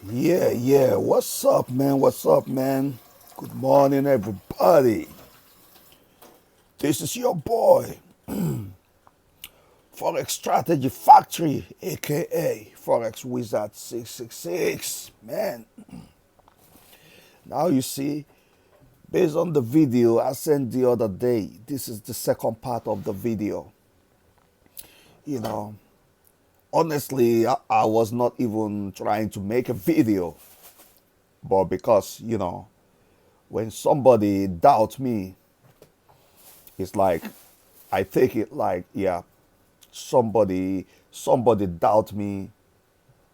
Yeah. What's up, man? What's up, man? Good morning, everybody. This is your boy, Forex Strategy Factory, aka Forex Wizard 666. Man, now you see, based on the video I sent the other day, this is the second part of the video. You know, honestly, I was not even trying to make a video, but because, when somebody doubts me, it's like I take it like, yeah, somebody doubt me,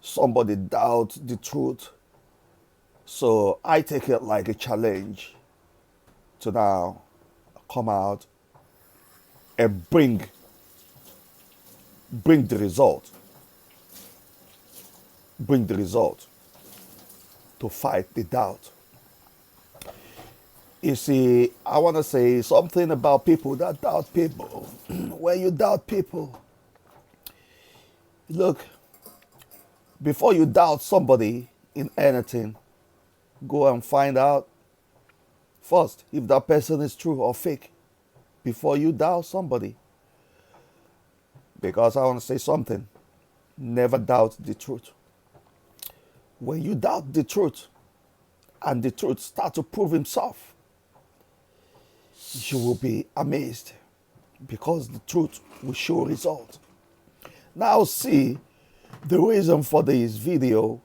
somebody doubt the truth. So I take it like a challenge to now come out and bring the result, bring the result to fight the doubt. You see, I want to say something about people that doubt people. When you doubt people, look, before you doubt somebody in anything, go and find out first if that person is true or fake before you doubt somebody. Because I want to say something, never doubt the truth. When you doubt the truth and the truth start to prove himself, you will be amazed because the truth will show result. Now see the reason for this video.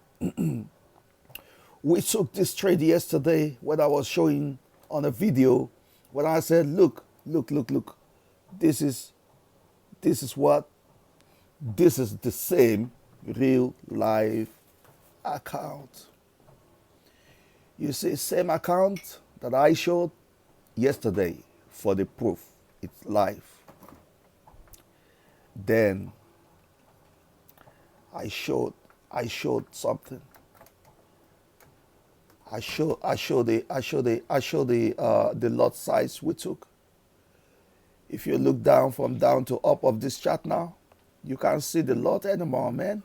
We took this trade yesterday when I was showing on a video when I said, look. This is what this is the same real life account. You see, same account that I showed yesterday for the proof. It's live. Then I showed something. I show the lot size we took. If you look down from down to up of this chart now, you can't see the lot anymore, man.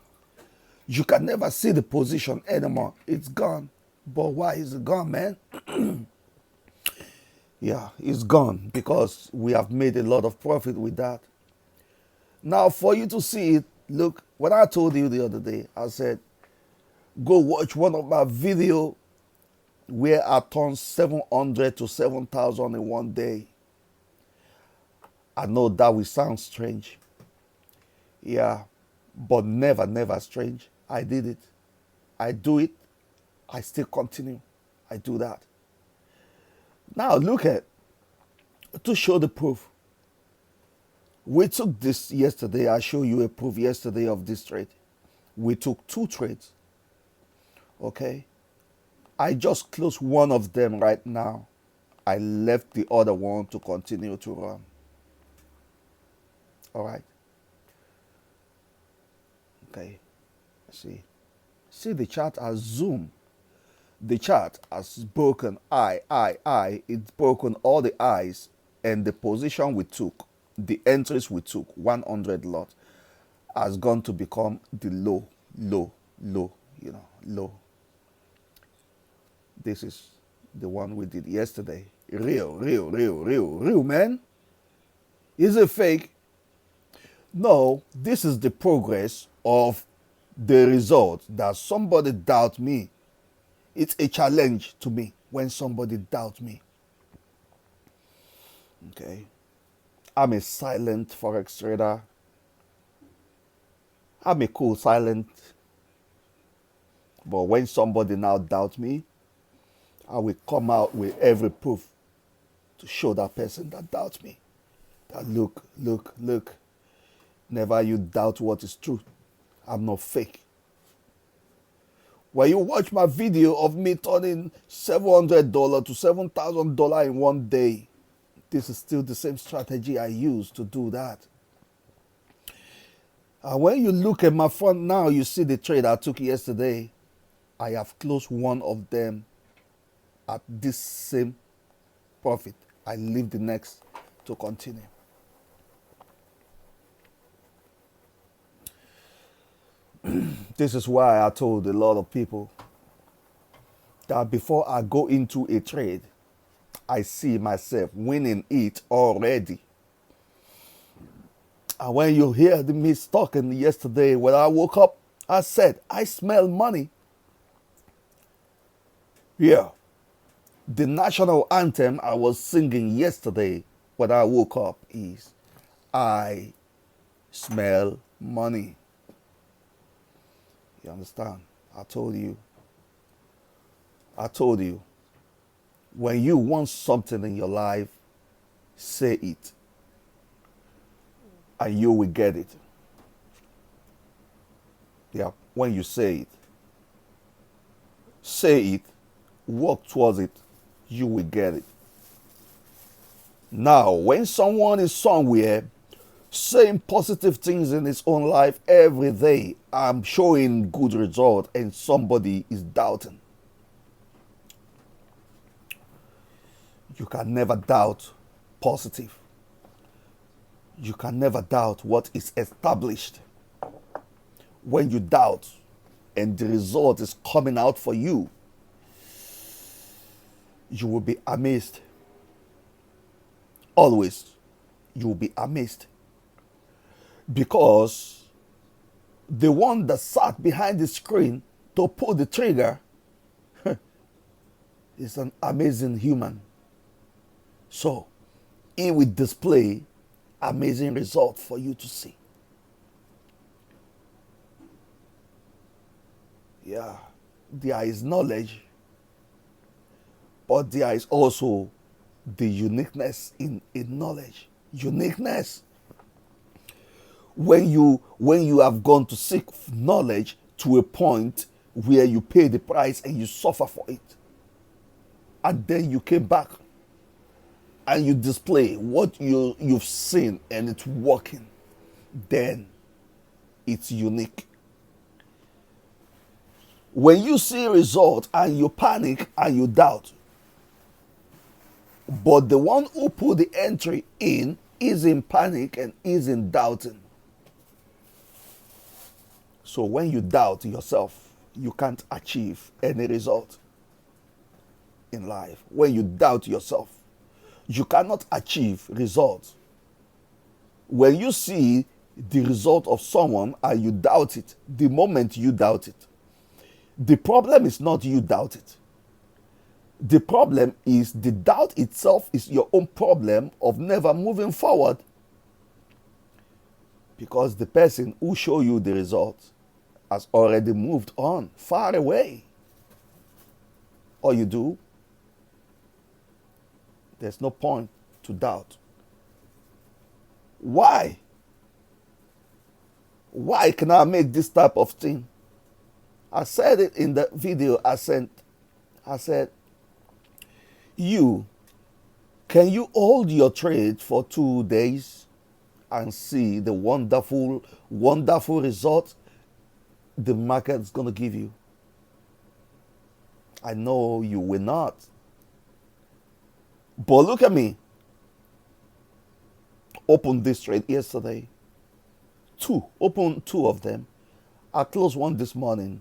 You can never see the position anymore. It's gone. But why is it gone, man? Yeah, it's gone because we have made a lot of profit with that. Now, for you to see it, look, when I told you the other day, I said, go watch one of my video where I turned 700 to 7,000 in one day. I know that will sound strange. Yeah, but never strange. I did it. I do it. I still continue. I do that. Now look at, to show the proof. We took this yesterday. I showed you a proof yesterday of this trade. We took two trades. Okay. I just closed one of them right now. I left the other one to continue to run. All right. Okay. See the chart has zoomed. The chart has broken it's broken all the eyes, and the position we took, the entries we took, 100 lot, has gone to become the low, low. This is the one we did yesterday. Real, man. Is it fake? No, this is the progress of the result that somebody doubt me. It's a challenge to me when somebody doubts me. Okay. I'm a silent Forex trader. I'm a cool silent. But when somebody now doubts me, I will come out with every proof to show that person that doubts me. That look. Never you doubt what is true. I'm not fake. When you watch my video of me turning $700 to $7,000 in one day, this is still the same strategy I used to do that. And when you look at my front now, you see the trade I took yesterday. I have closed one of them at this same profit. I leave the next to continue. This is why I told a lot of people that before I go into a trade, I see myself winning it already. And when you hear me talking yesterday, when I woke up, I said, I smell money. Yeah. The national anthem I was singing yesterday when I woke up is, I smell money. You understand? I told you. When you want something in your life, say it, and you will get it. Yeah, when you say it, work towards it, you will get it. Now, when someone is somewhere saying positive things in his own life every day, I'm showing good result, and somebody is doubting. You can never doubt positive. You can never doubt what is established. When you doubt and the result is coming out for you, you will be amazed. Always, you will be amazed. Because the one that sat behind the screen to pull the trigger is an amazing human. So, he will display amazing results for you to see. Yeah, there is knowledge, but there is also the uniqueness in knowledge. Uniqueness. When you have gone to seek knowledge to a point where you pay the price and you suffer for it, and then you came back and you display what you've seen and it's working, then it's unique. When you see results and you panic and you doubt, but the one who put the entry in is in panic and is in doubting. So when you doubt yourself, you can't achieve any result in life. When you doubt yourself, you cannot achieve results. When you see the result of someone and you doubt it, the moment you doubt it, the problem is not you doubt it. The problem is the doubt itself is your own problem of never moving forward. Because the person who show you the result has already moved on far away. All you do, there's no point to doubt. Why? Why can I make this type of thing? I said it in the video I sent. I said, can you hold your trade for 2 days and see the wonderful, wonderful result the market is going to give you? I know you will not. But look at me. Opened this trade yesterday. Opened two of them. I closed one this morning.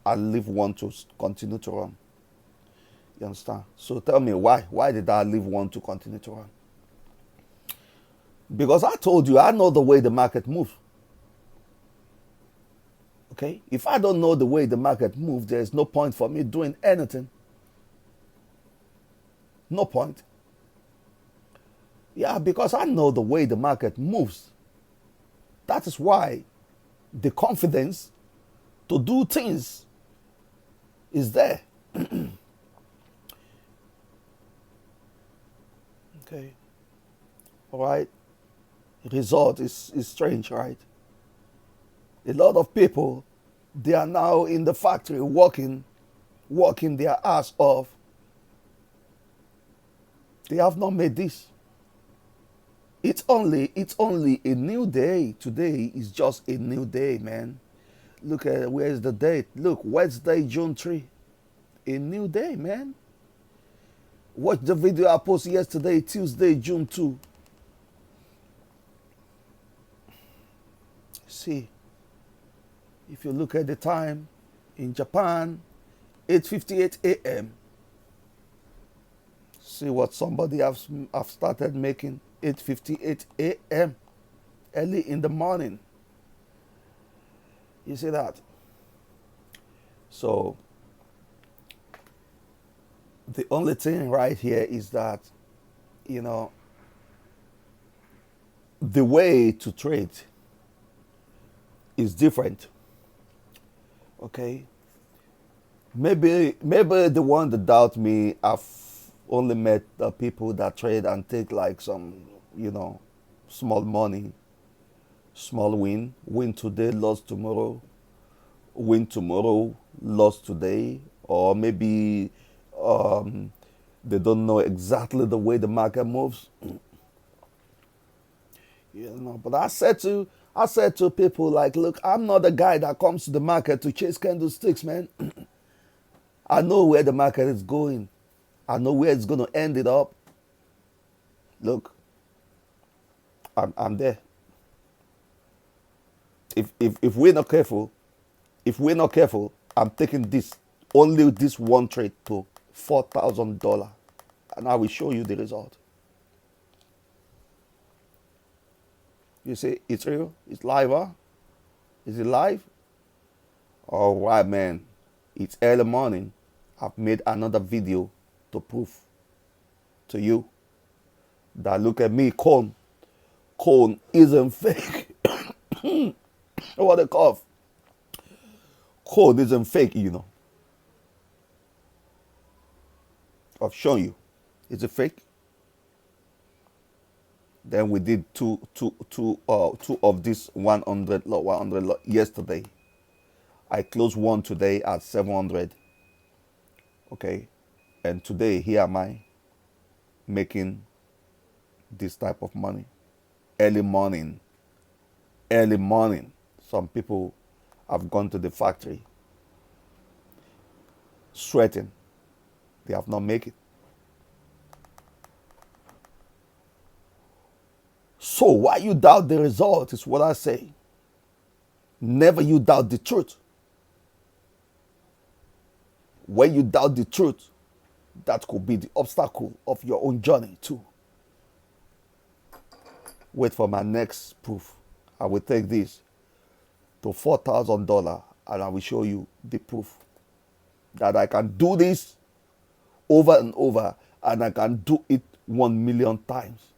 I leave one to continue to run. You understand? So tell me why? Why did I leave one to continue to run? Because I told you I know the way the market moves. Okay? If I don't know the way the market moves, there's no point for me doing anything. No point. Yeah, because I know the way the market moves. That is why the confidence to do things is there. Okay. All right. Result is strange, right? A lot of people, they are now in the factory working their ass off. They have not made this. It's only a new day. Today is just a new day, man. Look at where's the date? Look, Wednesday, June 3. A new day, man. Watch the video I posted yesterday, Tuesday, June 2. See, if you look at the time in Japan, 8:58 a.m. See what somebody have started making. 8:58 a.m. early in the morning. You see that? So the only thing right here is that, you know, the way to trade is different. Okay? Maybe the one that doubt me, I've only met people that trade and take like some, you know, small money, small win today, loss tomorrow, win tomorrow, loss today, or maybe um, they don't know exactly the way the market moves. You know, but I said to people like, look, I'm not the guy that comes to the market to chase candlesticks, man. I know where the market is going. I know where it's going to end it up. Look, I'm there. If we're not careful, I'm taking this only this one trade to $4,000, and I will show you the result. You see, it's real. It's live, huh? Is it live? All right, man. It's early morning. I've made another video to prove to you that look at me, corn isn't fake. What a cough. Corn isn't fake, you know. I've shown you. Is it fake? Then we did two of this 100 lot yesterday. I closed one today at 700. Okay. And today, here am I making this type of money. Early morning. Early morning. Some people have gone to the factory sweating. They have not made it. So why you doubt the result is what I say. Never you doubt the truth. When you doubt the truth, that could be the obstacle of your own journey too. Wait for my next proof. I will take this to $4,000 and I will show you the proof that I can do this over and over and I can do it 1,000,000 times.